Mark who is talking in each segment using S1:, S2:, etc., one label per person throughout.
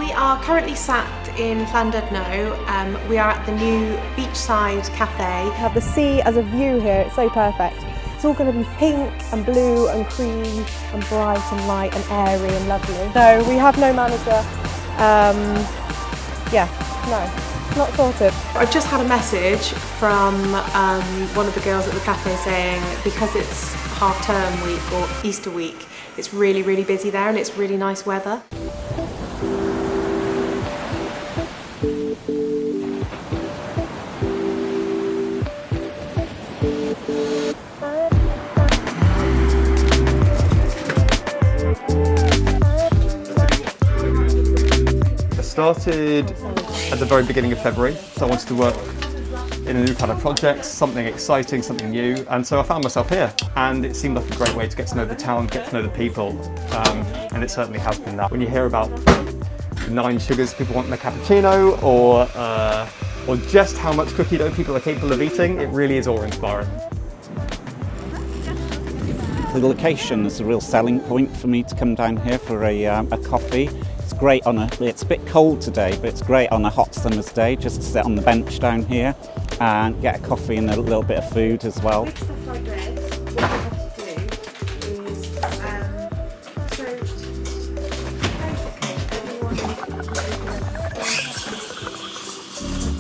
S1: We are currently sat in Llandudno. We are at the new beachside cafe.
S2: We have the sea as a view here, it's so perfect. It's all going to be pink and blue and cream and bright and light and airy and lovely. No, we have no manager. No, not sorted.
S1: I've just had a message from one of the girls at the cafe saying because it's half-term week or Easter week, it's really, really busy there and it's really nice weather.
S3: Started at the very beginning of February, so I wanted to work in a new kind of project, something exciting, something new, and so I found myself here, and it seemed like a great way to get to know the town, get to know the people, and it certainly has been that. When you hear about 9 sugars people want in a cappuccino, or just how much cookie dough people are capable of eating, it really is awe-inspiring.
S4: The location is a real selling point for me to come down here for a coffee. It's great it's a bit cold today, but it's great on a hot summer's day just to sit on the bench down here and get a coffee and a little bit of food as well.
S1: With stuff like this, what you have to do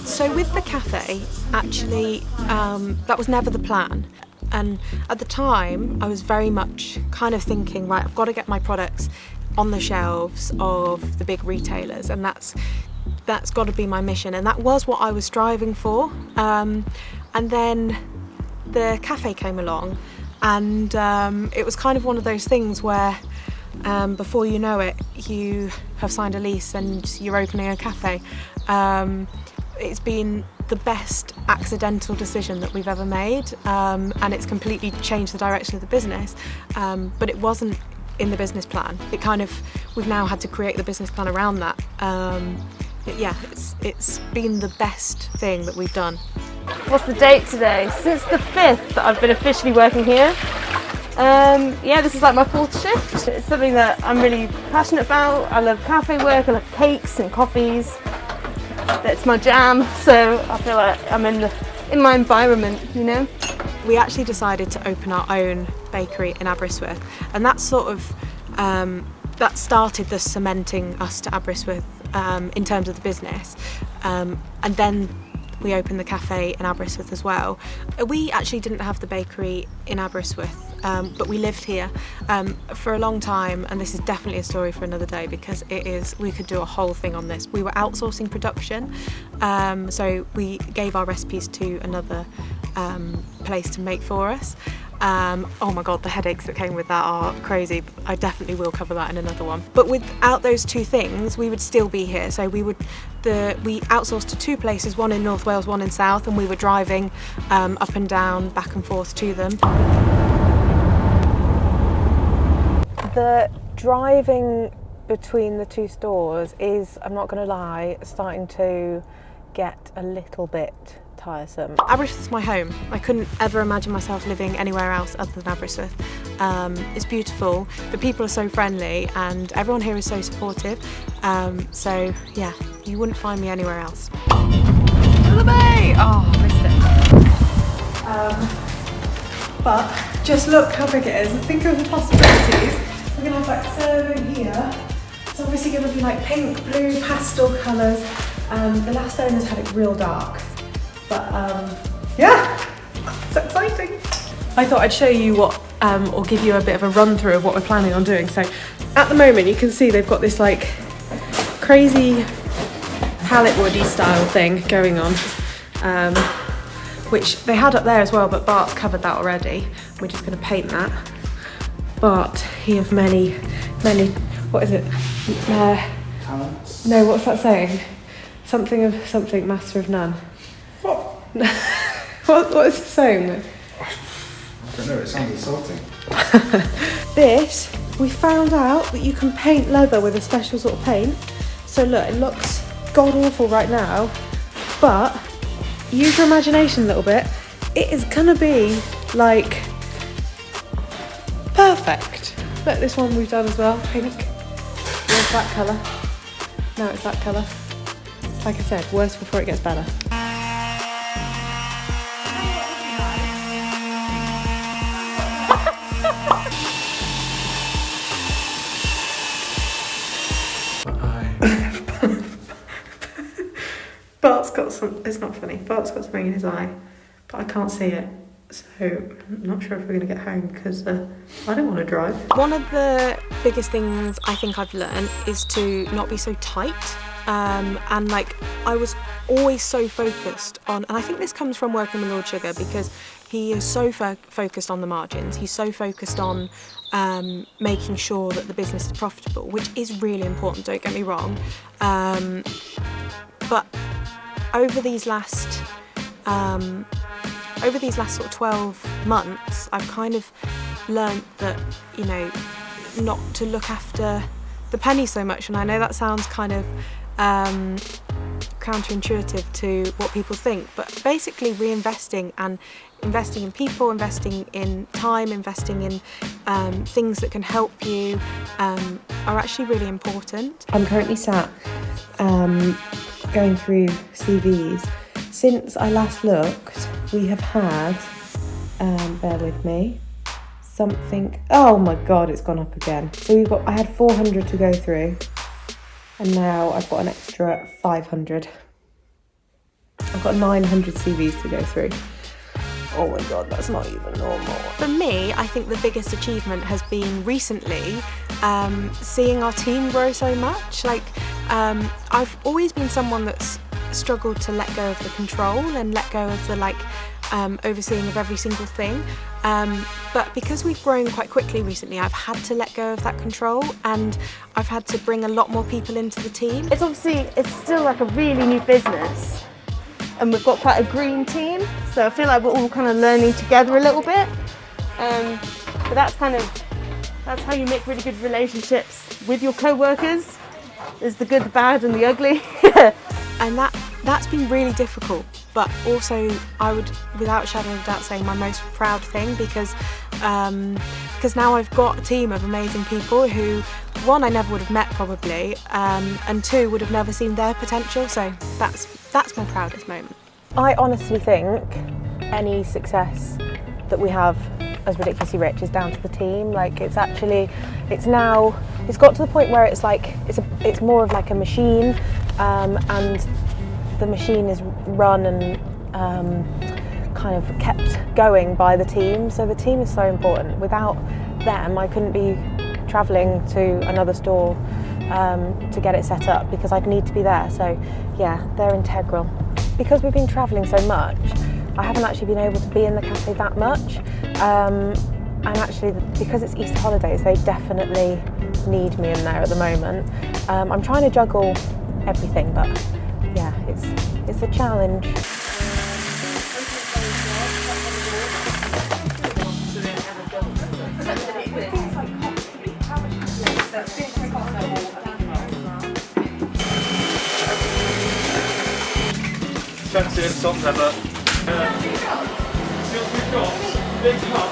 S1: is, so with the cafe, actually, that was never the plan. And at the time, I was very much kind of thinking, right, I've got to get my products on the shelves of the big retailers, and that's got to be my mission, and that was what I was striving for. And then the cafe came along, and it was kind of one of those things where before you know it, you have signed a lease and you're opening a cafe. It's been the best accidental decision that we've ever made, and it's completely changed the direction of the business, but it wasn't in the business plan. We've now had to create the business plan around that. It's been the best thing that we've done.
S2: What's the date today? Since the 5th I've been officially working here. This is like my 4th shift. It's something that I'm really passionate about. I love cafe work, I love cakes and coffees. It's my jam, so I feel like I'm in my environment, you know?
S1: We actually decided to open our own bakery in Aberystwyth, and that sort of that started the cementing us to Aberystwyth in terms of the business, and then we opened the cafe in Aberystwyth as well. We actually didn't have the bakery in Aberystwyth, but we lived here for a long time, and this is definitely a story for another day because we could do a whole thing on this. We were outsourcing production, so we gave our recipes to another place to make for us. Oh my god, the headaches that came with that are crazy. I definitely will cover that in another one. But without those two things, we would still be here. So we outsourced to 2 places, one in North Wales, one in South, and we were driving up and down, back and forth to them.
S2: The driving between the 2 stores is, I'm not going to lie, starting to get a little bit tiresome.
S1: Aberystwyth's my home. I couldn't ever imagine myself living anywhere else other than Aberystwyth. It's beautiful, the people are so friendly and everyone here is so supportive. So yeah, you wouldn't find me anywhere else. To the bay! Oh, I missed it. But just look how big it is and think of the possibilities. We're going to have like serving here. It's obviously going to be like pink, blue, pastel colours. The last owners had it real dark. But yeah, so exciting. I thought I'd show you what, or give you a bit of a run through of what we're planning on doing. So at the moment you can see they've got this like crazy pallet woody style thing going on, which they had up there as well, but Bart's covered that already. We're just going to paint that. But he of many, what is it?
S3: Talents?
S1: No, what's that saying? Something of something, master of none. What is it saying?
S5: I don't know, it sounds insulting.
S1: This, we found out that you can paint leather with a special sort of paint. So look, it looks god awful right now, but use your imagination a little bit. It is gonna be like perfect. Look, this one we've done as well, pink. There's that colour.
S2: Now it's that colour. Like I said, worse before it gets better.
S1: Bart's got some, it's not funny, Bart's got something in his eye, but I can't see it. So I'm not sure if we're going to get home because I don't want to drive. One of the biggest things I think I've learned is to not be so tight. And like I was always so focused on, and I think this comes from working with Lord Sugar because he is so focused on the margins. He's so focused on making sure that the business is profitable, which is really important, don't get me wrong. But over these last sort of 12 months, I've kind of learnt that, you know, not to look after the penny so much. And I know that sounds kind of counterintuitive to what people think, but basically reinvesting and investing in people, investing in time, investing in things that can help you are actually really important.
S2: I'm currently sat going through CVs. Since I last looked, we have had, bear with me, something, oh my god, it's gone up again. So I had 400 to go through, and now I've got an extra 500. I've got 900 CVs to go through. Oh my god, that's not even normal.
S1: For me, I think the biggest achievement has been recently seeing our team grow so much. Like, I've always been someone that's struggled to let go of the control and let go of the overseeing of every single thing. But because we've grown quite quickly recently, I've had to let go of that control and I've had to bring a lot more people into the team.
S2: It's still like a really new business, and we've got quite a green team, so I feel like we're all kind of learning together a little bit. But that's how you make really good relationships with your co-workers. There's the good, the bad and the ugly.
S1: And that's been really difficult, but also I would, without a shadow of a doubt, say my most proud thing because now I've got a team of amazing people who, one, I never would have met probably, and two, would have never seen their potential. So that's my proudest moment.
S2: I honestly think any success that we have as Ridiculously Rich is down to the team. Like it's got to the point where it's like it's more of like a machine, and the machine is run and kind of kept going by the team. So the team is so important. Without them, I couldn't be travelling to another store to get it set up because I'd need to be there. So yeah, they're integral. Because we've been travelling so much, I haven't actually been able to be in the cafe that much. And actually, because it's Easter holidays, they definitely need me in there at the moment. I'm trying to juggle everything, but yeah, it's a challenge.
S3: Fancy and salt pepper. Big cup.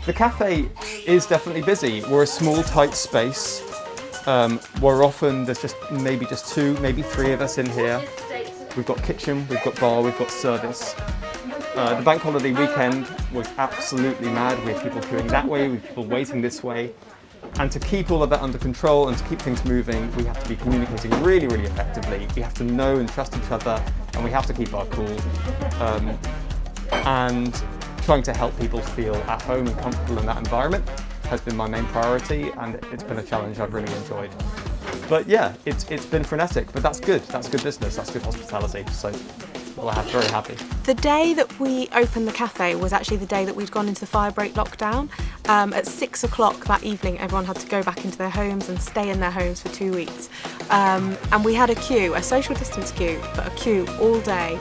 S3: The cafe is definitely busy. We're a small, tight space. We're often, there's maybe two, maybe three of us in here. We've got kitchen, we've got bar, we've got service. The bank holiday weekend was absolutely mad. We had people queuing that way, we had people waiting this way. And to keep all of that under control and to keep things moving, we have to be communicating really, really effectively. We have to know and trust each other, and we have to keep our cool. And trying to help people feel at home and comfortable in that environment has been my main priority, and it's been a challenge I've really enjoyed. But yeah, it's been frenetic, but that's good. That's good business. That's good hospitality. So we're very happy.
S1: The day that we opened the cafe was actually the day that we'd gone into the fire break lockdown. At 6 o'clock that evening, everyone had to go back into their homes and stay in their homes for 2 weeks. And we had a social distance queue, but a queue all day.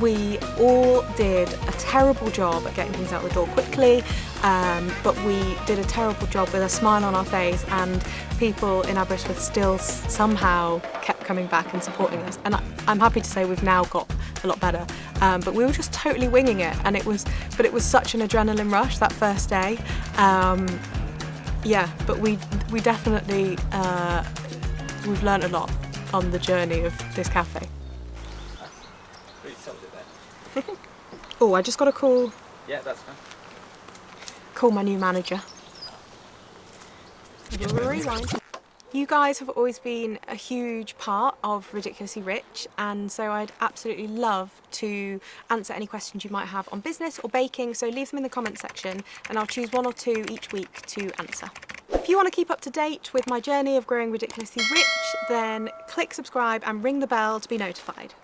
S1: We all did a terrible job at getting things out the door quickly, but we did a terrible job with a smile on our face, and people in Aberystwyth still somehow kept coming back and supporting us. And I'm happy to say we've now got a lot better. But we were just totally winging it, and it was such an adrenaline rush that first day. Yeah, but we definitely we've learned a lot on the journey of this cafe. Oh, I just got a call.
S6: Yeah, that's fine.
S1: Call my new manager. Rewind. You guys have always been a huge part of Ridiculously Rich, and so I'd absolutely love to answer any questions you might have on business or baking, so leave them in the comments section and I'll choose 1 or 2 each week to answer. If you want to keep up to date with my journey of growing Ridiculously Rich, then click subscribe and ring the bell to be notified.